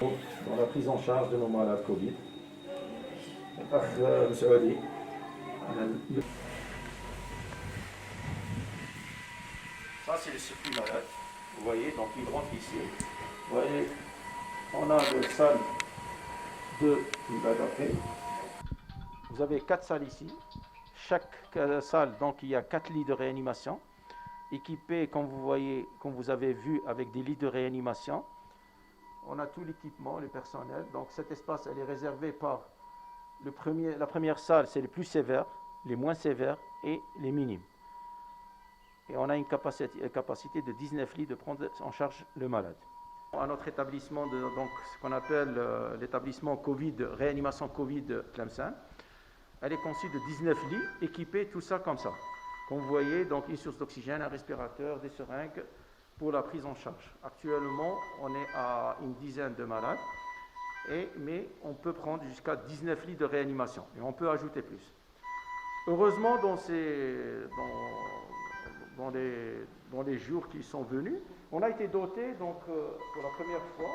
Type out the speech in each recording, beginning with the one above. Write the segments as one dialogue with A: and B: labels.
A: dans la prise en charge de nos malades Covid. Monsieur Ali. Ça, c'est le circuit malade. Vous voyez, donc il rentre ici. Vous voyez, on a le salle de l'adapté. Vous avez 4 salles ici. Chaque salle, donc il y a 4 lits de réanimation, équipés, comme vous voyez, comme vous avez vu, avec des lits de réanimation. On a tout l'équipement, le personnel. Donc cet espace, elle est réservé par la première salle, c'est les plus sévères, les moins sévères et les minimes. Et on a une capacité de 19 lits de prendre en charge le malade. À notre établissement, donc ce qu'on appelle l'établissement Covid, réanimation Covid Tlemcen, elle est conçue de 19 lits, équipés, tout ça comme ça. Comme vous voyez, donc une source d'oxygène, un respirateur, des seringues pour la prise en charge. Actuellement, on est à une dizaine de malades, mais on peut prendre jusqu'à 19 lits de réanimation et on peut ajouter plus. Heureusement, dans les jours qui sont venus, on a été doté donc, pour la première fois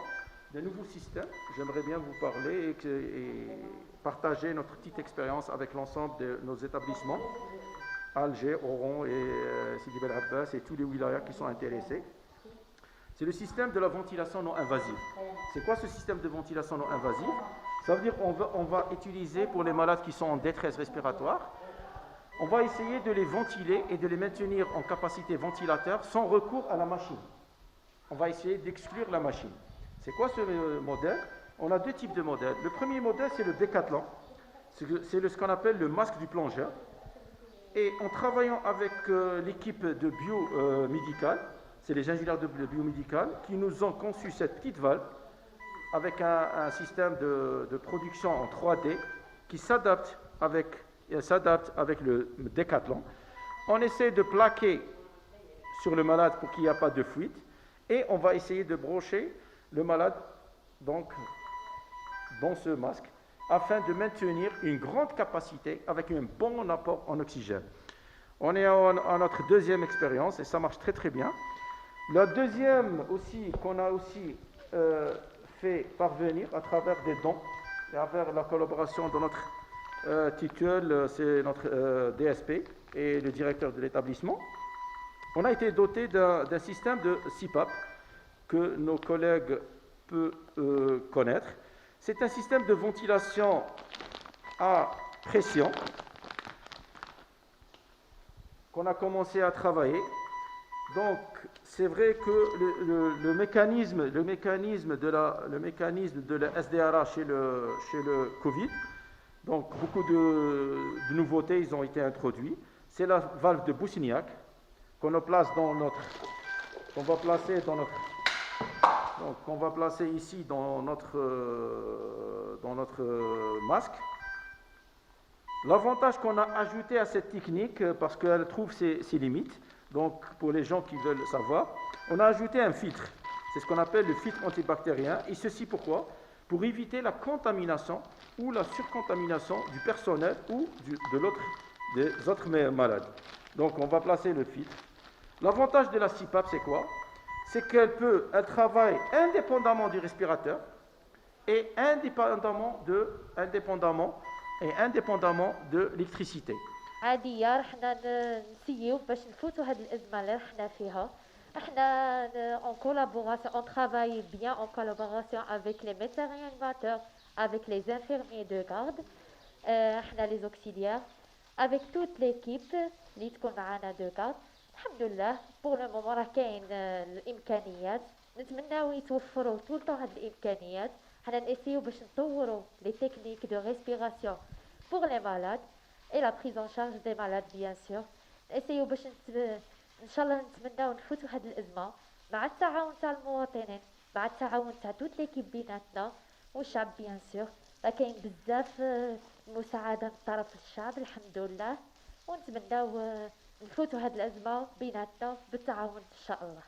A: de nouveaux systèmes. J'aimerais bien vous parler et partager notre petite expérience avec l'ensemble de nos établissements, Alger, Oran et Sidi Bel Abbas et tous les wilayas qui sont intéressés. C'est le système de la ventilation non invasive. C'est quoi ce système de ventilation non invasive? Ça veut dire qu'on va utiliser pour les malades qui sont en détresse respiratoire, on va essayer de les ventiler et de les maintenir en capacité ventilateur sans recours à la machine. On va essayer d'exclure la machine. C'est quoi ce modèle? On a deux types de modèles. Le premier modèle, c'est le décathlon. C'est ce qu'on appelle le masque du plongeur. Et en travaillant avec l'équipe de biomédicale, c'est les ingénieurs de biomédical qui nous ont conçu cette petite valve avec un système de production en 3D qui s'adapte avec le décathlon. On essaie de plaquer sur le malade pour qu'il n'y ait pas de fuite et on va essayer de brocher le malade donc, dans ce masque afin de maintenir une grande capacité avec un bon apport en oxygène. On est à notre deuxième expérience et ça marche très très bien. La deuxième aussi qu'on a aussi fait parvenir à travers des dons et à travers la collaboration de notre tituel, c'est notre DSP et le directeur de l'établissement. On a été doté d'un système de CPAP que nos collègues peuvent connaître. C'est un système de ventilation à pression qu'on a commencé à travailler. Donc, c'est vrai que le mécanisme de la SDRA chez le Covid, donc beaucoup de nouveautés ils ont été introduits. C'est la valve de Bousignac qu'on va placer ici dans notre masque. L'avantage qu'on a ajouté à cette technique, parce qu'elle trouve ses limites, donc pour les gens qui veulent savoir, on a ajouté un filtre. C'est ce qu'on appelle le filtre antibactérien. Et ceci pourquoi? Pour éviter la contamination ou la surcontamination du personnel ou des autres malades. Donc on va placer le filtre. L'avantage de la CPAP, c'est quoi? C'est qu'elle travaille indépendamment du respirateur et indépendamment de l'électricité.
B: عادية رحنا نسيو باش نفوتوا هاد الأزمة اللي رحنا فيها. احنا on travaille bien en collaboration avec les médecins réanimateurs, avec les infirmiers de garde, احنا les auxiliaires, avec toute l'équipe اللي تكون معنا de garde. الحمد لله pour le moment راه كاين الإمكانيات، نتمناو يتوفروا طول هاد الإمكانيات. حنا نسيو باش نطوروا les techniques de respiration pour les malades et la prise en charge des malades bien sûr. نسيو باش ان شاء الله نتمناو نفوتوا هاد الازمه مع التعاون تاع المواطنين، مع التعاون تاع توت ليكيب بيناتنا والشعب بيان سور. كاين بزاف مساعده من طرف الشعب الحمد لله، ونتمناو نفوتوا هاد الازمه بيناتنا بالتعاون ان شاء الله.